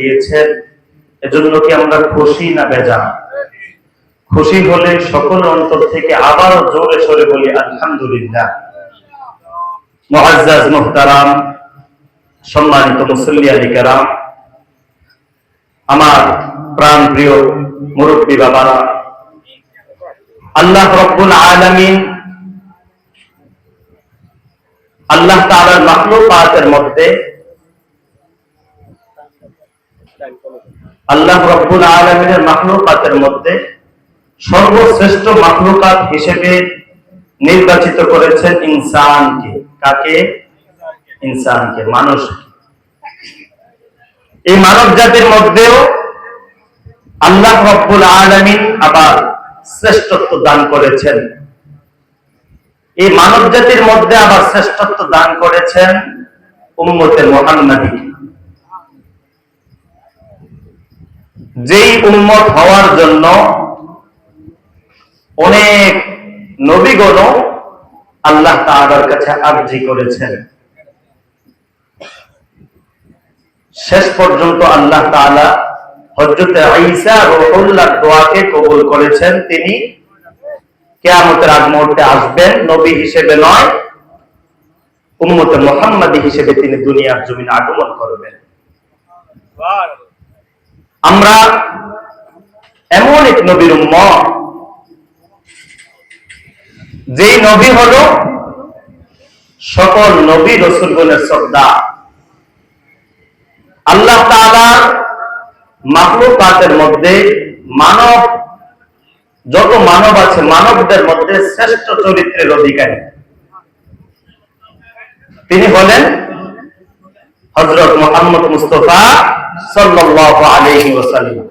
দিয়েছেন, এজন্য কি আমরা খুশি না বেজার? খুশি হলে সকল অন্তর থেকে আবারও জোরে সরে বলি আলহামদুলিল্লাহ। মুআজ্জাজ মুহতারাম, সম্মানিত মুসল্লিয়ানি কেরাম, আমার প্রাণ প্রিয় মুরব্বী বাবারা, আল্লাহ রব্বুল আলামিন আল্লাহ তাআলার মাখলুকাতের মধ্যে আল্লাহ রব্বুল আলামিনের মাখলুকাতের মধ্যে সর্বশ্রেষ্ঠ মাখলুকাত হিসেবে নির্বাচিত করেছেন ইনসানকে। কাকে? ইনসানকে, মানুষকে। এই মানব জাতির মধ্যেও আল্লাহ রব্বুল আলামিন আবার শ্রেষ্ঠত্ব দান করেছেন। এই মানব জাতির মধ্যে আবার শ্রেষ্ঠত্ব দান করেছেন উম্মতে মুহাম্মাদী, যেই উম্মত হওয়ার জন্য অনেক নবীগণ আল্লাহ তাআলার কাছে আরজি করেছেন। শেষ পর্যন্ত আল্লাহ তাআলা হযরত ঈসা রূহুল্লাহর দোয়াকে কবুল করেছেন। তিনি কিয়ামতের আগ মুহূর্তে আসবেন, নবী হিসেবে নয়, উম্মতে মুহাম্মাদী হিসেবে তিনি দুনিয়ার জমিনে আগমন করবেন। আমরা এমন এক নবীর উম্মত, যেই নবী হলো সকল নবী রাসূলগণের সর্দার। আল্লাহ তাআলার মাখলুকাতের মধ্যে মানব, যত মানব আছে মানবদের মধ্যে শ্রেষ্ঠ চরিত্রের অধিকারী তিনি হলেন হযরত মুহাম্মদ মুস্তাফা সাল্লাল্লাহু আলাইহি ওয়াসাল্লাম।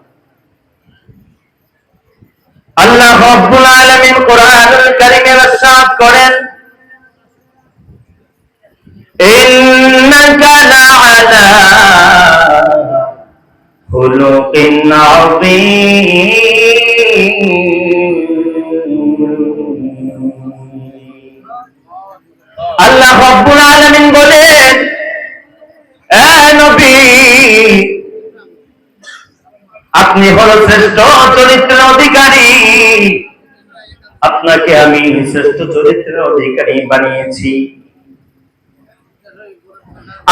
আল্লাহ রাব্বুল আলামিন কোরআনুল কারীমে ইরশাদ করেন, ইন্নাকা লাআলা খুলুকিন আযীম। আল্লাহ রাব্বুল আলামিন বলেন, এ নবী, আপনি হলো শ্রেষ্ঠ চরিত্রের অধিকারী, আপনাকে আমি শ্রেষ্ঠ চরিত্রের অধিকারী বানিয়েছি।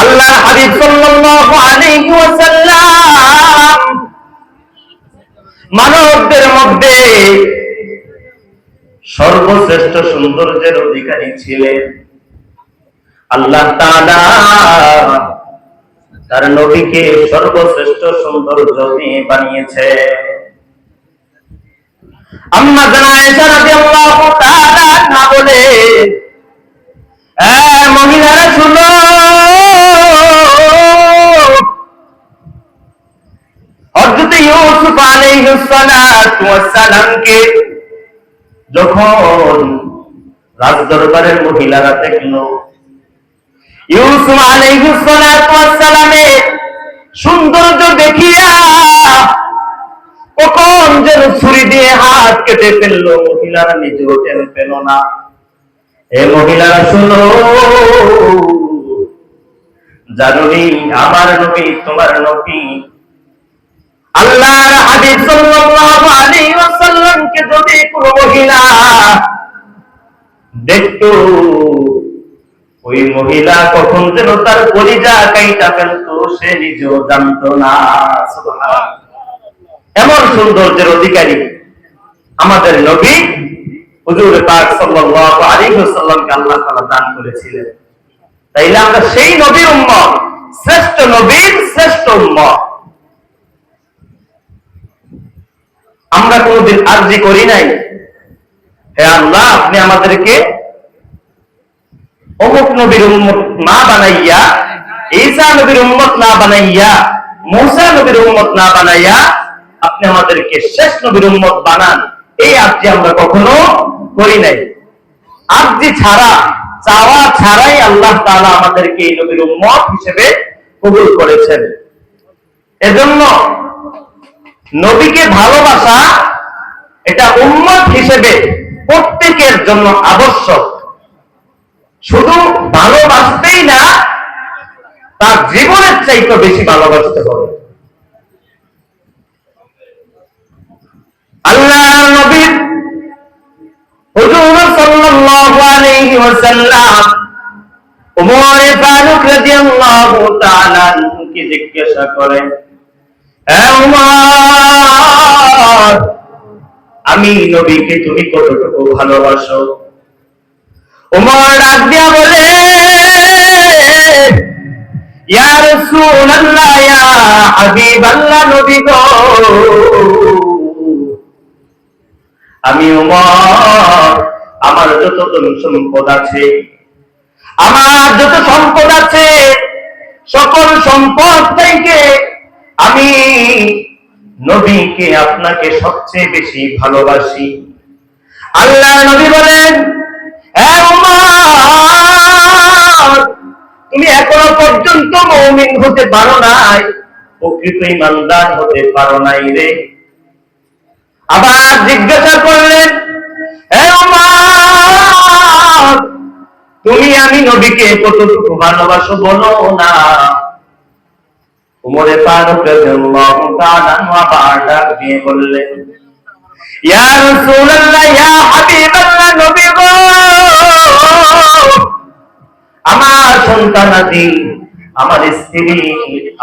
আল্লাহর হাবিব সাল্লাল্লাহু আলাইহি ওয়াসাল্লাম মানবদের মধ্যে সর্বশ্রেষ্ঠ সৌন্দর্যের অধিকারী ছিলেন। আল্লাহ তাআলা তার নবীকে সর্বশ্রেষ্ঠ সৌন্দর্য দিয়ে বানিয়েছে। আম্মা জানা আয়েশা রাদিয়াল্লাহু তাআলা আনহা বলে, এ মহিলারা শুনো, হযরত ইউসুফ আলাইহিস সালাতু ওয়াস সালামকে যখন রাজদরবারের মহিলারা দেখলো ইউসুফ আলাইহিস সালাতু ওয়াস সালামের সৌন্দর্য দেখিয়া কখন যেন ছুরি দিয়ে হাত কেটে ফেললো, মহিলারা নিজেও টের পেল না। এ মহিলারা শুনো, জানোনি আমার নবী, তোমার নবী আল্লাহর হাবিব সাল্লাল্লাহু আলাইহি ওয়াসাল্লামকে যদি কোনো মহিলা দেখতো, ওই মহিলা কখন যেন তার কলিজা কাইটা ফেলতো, সে নিজেও জানতো না। সুবহানাল্লাহ, এমন সৌন্দর্যের অধিকারী আমাদের নবী হুজুর পাক সাল্লাল্লাহু আলাইহি ওয়াসাল্লামকে আল্লাহ তাআলা দান করেছিলেন। তাইলে আমরা সেই নবীর উম্মত, শ্রেষ্ঠ নবীর শ্রেষ্ঠ উম্মত। আমরা কোনদিন আরজি করি নাই, হে আল্লাহ, আপনি আমাদেরকে অমুক নবীর উম্মত না বানাইয়া, ঈসা নবীর উম্মত না বানাইয়া, মুসা নবীর উম্মত না বানাইয়া আপনি আমাদেরকে শেষ নবীর উম্মত বানান, এই আরজি আমরা কখনো করি নাই। আরজি ছাড়া, চাওয়া ছাড়াই আল্লাহ তাআলা আমাদেরকে এই নবীর উম্মত হিসেবে কবুল করেছেন। এজন্য নবীকে ভালোবাসা এটা উম্মত হিসেবে প্রত্যেকের জন্য আবশ্যক। শুধু ভালোবাসতেই না, তার জীবনের চাইতে বেশি ভালোবাসতে হবে। সাল্লাল্লাহু আলাইহি ওয়াসাল্লাম ওমর ফারুক রাদিয়াল্লাহু তাআলা কে জিজ্ঞাসা করেন, হে ওমর, আমি নবীকে তুমি কতটুকু ভালোবাসো? ওমর ডাক দিয়া বলে, ইয়া রাসূলুল্লাহ, ইয়া হাবিবাল্লাহ, নবী গো, আমি ওমর আমার যত ধন সম্পদ আছে, আমার যত সম্পদ আছে, সকল সম্পদ থেকে আমি নবীকে আপনাকে সবচেয়ে বেশি ভালোবাসি। আল্লাহর নবী বলেন, হে ওমর, তুমি এখনো পর্যন্ত মুমিন হতে পারো নাই, প্রকৃত ঈমানদার হতে পারো নাই রে। আবার জিজ্ঞাসা করলেন, হে ওমর, তুমি আমি নবীকে কতটুকু ভালোবাসো বলো না। ওমর ফারুক রাদিয়াল্লাহু তাআলা আবার ডাক দিয়ে বললেন, ইয়া রাসূলুল্লাহ, ইয়া হাবিবাল্লাহ, নবী গো, আমার সন্তানাদি, আমার স্ত্রী,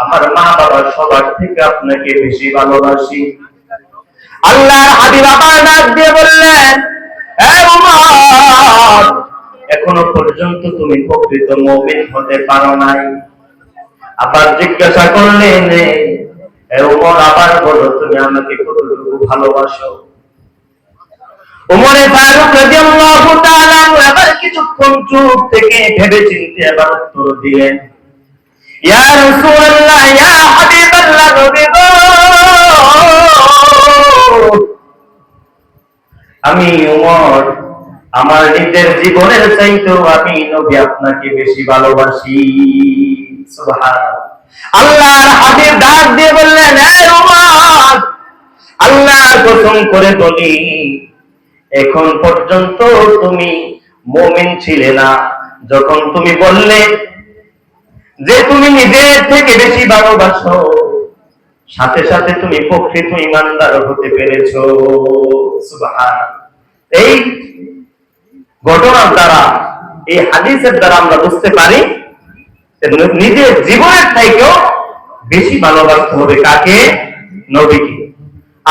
আমার মা বাবা সবার থেকে আপনাকে বেশি ভালোবাসি। আল্লাহর হাবিব আবার ডাক দিয়ে বললেন, হে ওমর, এখনো পর্যন্ত তুমি প্রকৃত মুমিন হতে পারো নাই। আবার জিজ্ঞাসা করলেন, হে ওমর, আবার বলো তুমি আমাকে কতটুকু ভালোবাসো? ওমর ফারুক রাদিয়াল্লাহু তাআলা আবার কিছুক্ষণ চুপ থেকে ভেবে চিন্তে আবার উত্তর দিলেন, ইয়া রাসূলুল্লাহ, ইয়া হাবিবাল্লাহ, নবী গো, আমি ওমর আমার নিজের জীবনের চাইতেও আমি নবী আপনাকে বেশি ভালোবাসি। সুবহানাল্লাহ। আল্লাহর হাবিব ডাক দিয়ে বললেন, হে ওমর, আল্লাহর কসম করে বলি, এখন পর্যন্ত তুমি মুমিন ছিলে না যখন তুমি বললে যে তুমি নিজের থেকে বেশি ভালোবাসো, সাথে সাথে তুমি প্রকৃত ঈমানদার হতে পেরেছো। সুবহানাল্লাহ। এই ঘটনার দ্বারা, এই হাদিসের দ্বারা আমরা বুঝতে পারি নিজের জীবনের থেকেও বেশি ভালোবাসতে হবে কাকে? নবীকে।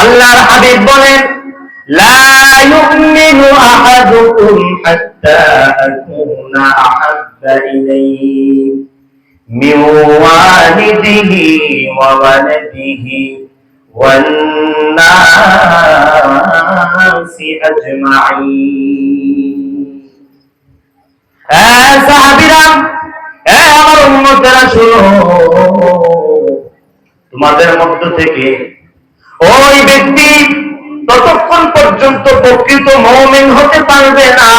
আল্লাহর হাবিব বলেন, লা ইউমিনু আহাদুকুম হাত্তা আকুনা আহাব্বা ইলাইহি মিন ওয়ালিদিহি ওয়া ওয়ালাদিহি ওয়ান নাসি আজমাইন। সাহাবীরা, আমার উম্মতেরা শুনো, তোমাদের মধ্য থেকে ওই ব্যক্তি ততক্ষণ পর্যন্ত প্রকৃত মুমিন হতে পারবে না,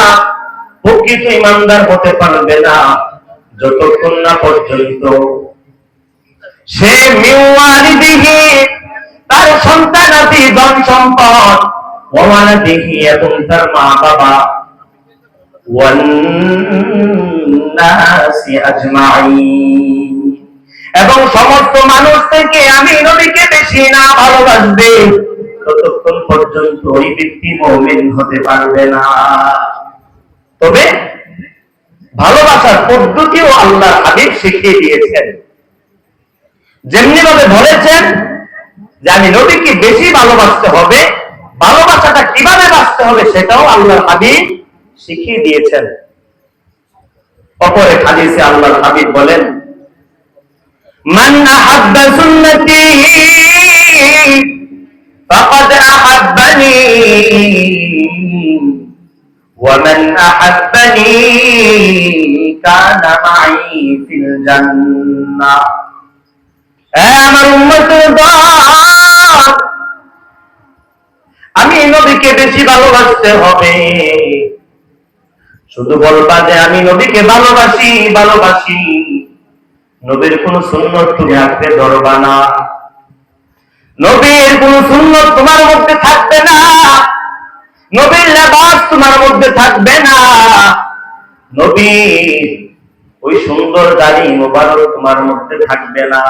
প্রকৃত ঈমানদার হতে পারবে না, যতক্ষণ না পর্যন্ত সে মিন ওয়ালিদিহি, তার সন্তানাদি, ধন সম্পদ, ওয়া ওয়ালাদিহি, এবং তার মা বাবা, ওয়ান নাসি আজমাইন, এবং সমস্ত মানুষ থেকে আমি নবীকে বেশি না ভালোবাসবে, ততক্ষণ পর্যন্ত ওই ব্যক্তি মুমিন হতে পারবে না। তবে ভালোবাসার পদ্ধতিও আল্লাহর হাবিব শিখিয়ে দিয়েছেন। যেমনি ভাবে বলেছেন যে আমি নবীকে বেশি ভালোবাসতে হবে, ভালোবাসাটা কিভাবে বাঁচতে হবে সেটাও আল্লাহর হাবিব শিখিয়ে দিয়েছেন। অপর এক হাদিসে আল্লাহর হাবিব বলেন, মান আহাব্বা সুন্নতি ফাকাদ আহাব্বানি ওয়া মান আহাব্বানি কানা মাই ফিল জান্নাহ। আমার উম্মতের দল, আমি নবীকে বেশি ভালোবাসতে হবে। শুধু বলবা যে আমি নবীকে ভালোবাসি ভালোবাসি, নবীর কোন সুন্নত তুমি আঁকড়ে ধরবা না, নবীর কোন সুন্নত তোমার মধ্যে থাকবে না, নবীর লেবাস তোমার মধ্যে থাকবে না, নবীর ওই সুন্দর দাড়ি মোবারক তোমার মধ্যে থাকবে না,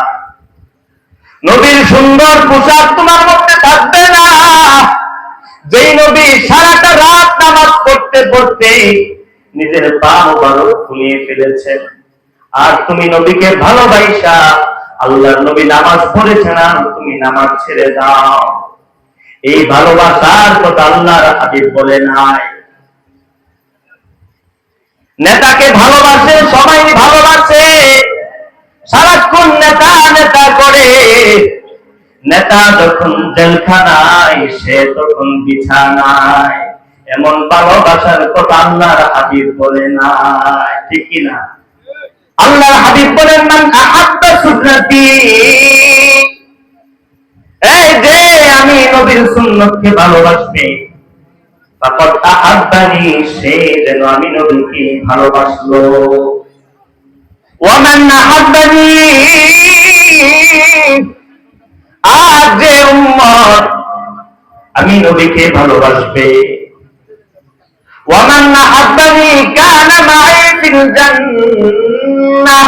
নবীর সুন্দর পোশাক তোমার মধ্যে থাকবে না। যেই নবী সারাটা রাত নামাজ পড়তে পড়তে পড়তে নিজের পা মোবারক ফুলিয়ে ফেলেছেন। আর তুমি নবীকে ভালোবাসা আল্লাহর নবী নামাজ পড়েছেন আর তুমি নামাজ ছেড়ে দাও। এই ভালোবাসার কথা আল্লাহর হাবিব বলে নাই। নেতাকে ভালোবাসে, সবাই ভালোবাসে, সারাক্ষণ নেতা নেতা করে। নেতা যখন জেলখানায়, সে তখন বিছানায়। এমন ভালোবাসার কথা আল্লাহর হাবিব বলে নাই, ঠিক কিনা? আল্লাহর হাবিব বলেন, মান আহাব্বা সুন্নতি, এই যে আমি নবীর সুন্নতকে ভালোবাসবে, ফাকাদ আহাব্বানি, সে যেন আমি নবীকে ভালোবাসলো। ওয়া মান আহাব্বানি, আর যে উম্মত আমি নবীকে ভালোবাসবে, ওয়া মান আহাব্বানি কানা মাই ফিল জান্নাহ,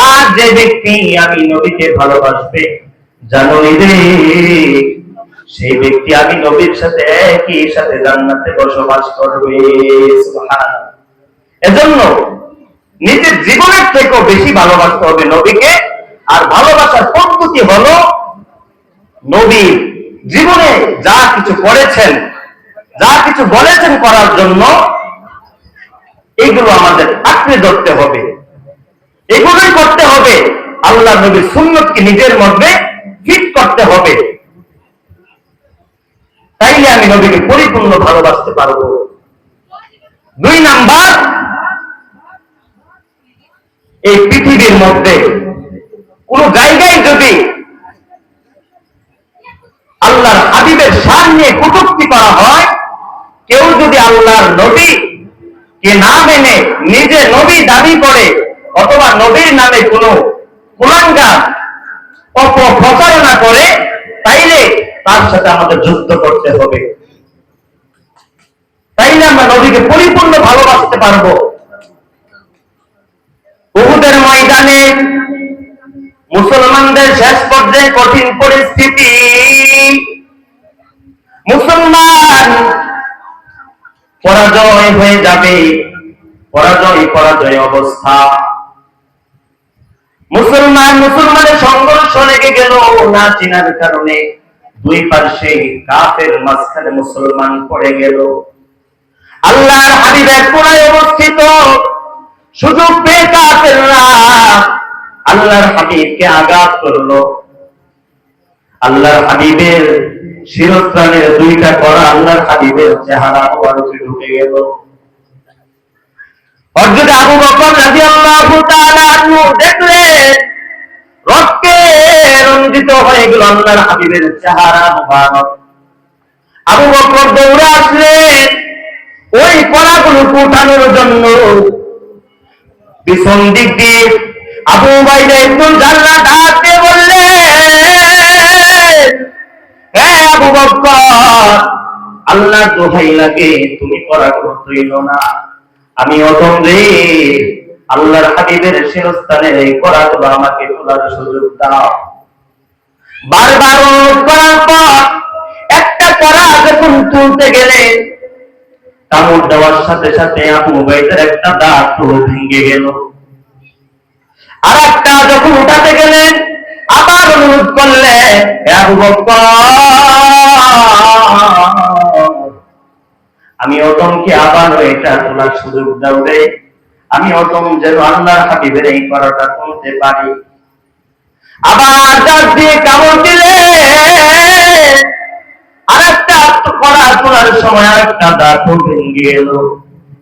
আর যে ব্যক্তি আমি নবীকে ভালোবাসবে, জানো রে, সেই ব্যক্তি আমি নবীর সাথে একই সাথে জান্নাতে বসবাস করবে। সুবহানাল্লাহ। এজন্য নিজের জীবনের থেকেও বেশি ভালোবাসতে হবে নবীকে। আর ভালোবাসার পদ্ধতি হলো, নবী জীবনে যা কিছু করেছেন, যা কিছু বলেছেন করার জন্য, এগুলো আমাদের আঁকড়ে ধরতে হবে, এগুলোই করতে হবে। আল্লাহ নবীর সুন্নতকে নিজের মধ্যে ফিট করতে হবে, তাইলে আমি নবীকে পরিপূর্ণ ভালোবাসতে পারবো। 2 নাম্বার, এই পৃথিবীর মধ্যে কোন জায়গায় যদি আল্লাহর হাবিবের শান নিয়ে কটূক্তি করা হয়, কেউ যদি আল্লাহর নবী কে না মেনে নিজে নবী দাবি করে, অথবা নবীর নামে কোনো কুলাঙ্গার অপপ্রচারণা করে, তাইলে তার সাথে আমাদের যুদ্ধ করতে হবে, তাইলে আমরা নবীকে পরিপূর্ণ ভালোবাসতে পারবো। উহুদের ময়দানে মুসলমানদের শেষ পর্যায়ে কঠিন পরিস্থিতি, মুসলমান পরাজয় হয়ে যাবে, পরাজয় অবস্থা। মুসলমানের সংঘর্ষ লেগে গেল না চিনার কারণে। 2 পার্শ্বে কাফের, মাঝখানে মুসলমান পড়ে গেল। আল্লাহর হাবিব এক কোণায় অবস্থিত, সুযোগ পেয়ে কাফেররা আল্লাহর হাবিবকে আঘাত করলো। আল্লাহর হাবিবের শিরস্ত্রাণের 2টা করা আল্লাহর হাবিবের চেহারা মোবারকে ঢুকে গেল। হযরত আবু বকর রাদিয়াল্লাহু তাআলা আনহু দেখলেন রক্তে রঞ্জিত হয়ে গেল আল্লাহর হাবিবের চেহারা মোবারক। আবু বকর দৌড়ে আসলেন ওই কড়াগুলো উঠানোর জন্য। পিছন দিক দিয়ে আবু উবাইদা ইবনুল জাররাহ ডাক দিয়ে বললেন, হে আবু বকর, আল্লাহর দোহাই লাগে, তুমি কড়াগুলো তুইলো না। আমি অদম রে, আল্লাহর হাবিবের শিরস্থানের এই কড়াগুলো আমাকে তোলার সুযোগ দাও। বারবার অনুরোধ করার পর একটা কড়া যখন তুলতে গেলেন, কামড় দেওয়ার সাথে সাথে আবু উবাইদার একটা দাঁত পুরো ভেঙে গেল। আর একটা যখন উঠাতে গেলেন, আবার অনুরোধ করলেন, হে আবু বকর, আমি অদমকে আবার এটা তোলার সুযোগ দাও রে, আমি অদম যেন আল্লাহর হাবিবের এই করাটা তুলতে পারি। আবার দাঁত দিয়ে কামড় দিলে আরেকটা করা তোলার সময় আরেকটা দাঁত ভেঙে গেল।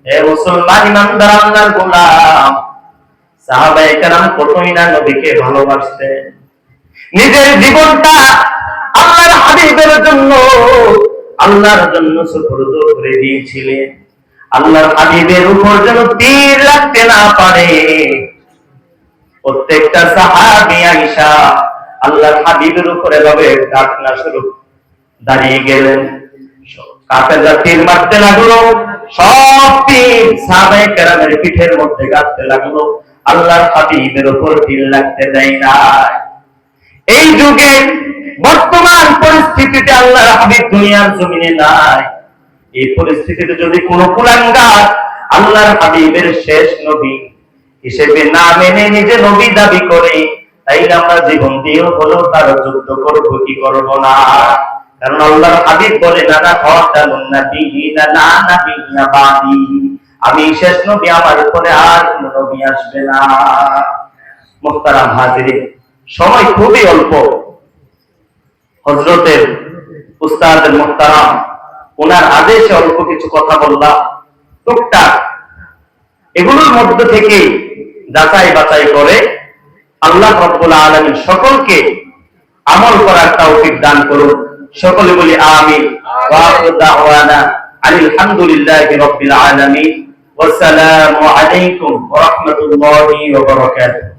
হে মুসলমান ইমানদার আল্লাহর গোলাম, সাহাবায়ে কেরাম কতই না নবীকে ভালোবাসতেন, নিজের জীবনটা আল্লাহর হাবিবের জন্য, আল্লাহর জন্য সুপর্দ করে দিয়েছিলেন। আল্লাহর হাবিবের উপর যেন তীর লাগতে না পারে, প্রত্যেকটা সাহাবী আয়েশা আল্লাহর হাবিবের উপরে এভাবে ডাকনা স্বরূপ দাঁড়িয়ে গেলেন। কাফেররা তীর মারতে লাগলো, সব তীর সাহাবায়ে কেরামের পিঠের মধ্যে গাঁথতে লাগলো, আল্লাহর হাবিবের উপর তীর লাগতে দেয় না। এই যুগে বর্তমান পরিস্থিতিতে আল্লাহর হাবিব দুনিয়ার জমিনে নাই, এই পরিস্থিতিতে যদি কোন কুলাঙ্গার আল্লাহর হাবিবের শেষ নবী হিসেবে না মেনে নিজে নবী দাবি করে, তাইলে আমরা জীবন দিয়েও হলো তার যুদ্ধ করব কি করব না। কারণ আল্লাহর হাবিব বলে নানা খাতামুন নাবিয়িনা লা নাবিয়্যা বাদি, আমি শেষ নবী, আমার পরে আর কোন নবী আসবে না। মুহতারাম হাজিরিন, সময় খুবই অল্প। হযরতের উস্তাদ মুহতারাম ওনার আদেশে অল্প কিছু কথা বললাম, টুকটাক এগুলোর মধ্য থেকে যাচাই বাছাই করে আল্লাহ রাব্বুল আলামিন সকলকে আমল করার তৌফিক দান করুন। সকলে বলি আমিন। ওয়া আখিরু দাওয়ানা আলহামদুলিল্লাহি রাব্বিল আলামিন। ওয়াসসালামু আলাইকুম ওয়া রাহমাতুল্লাহি ওয়া বারাকাতুহু।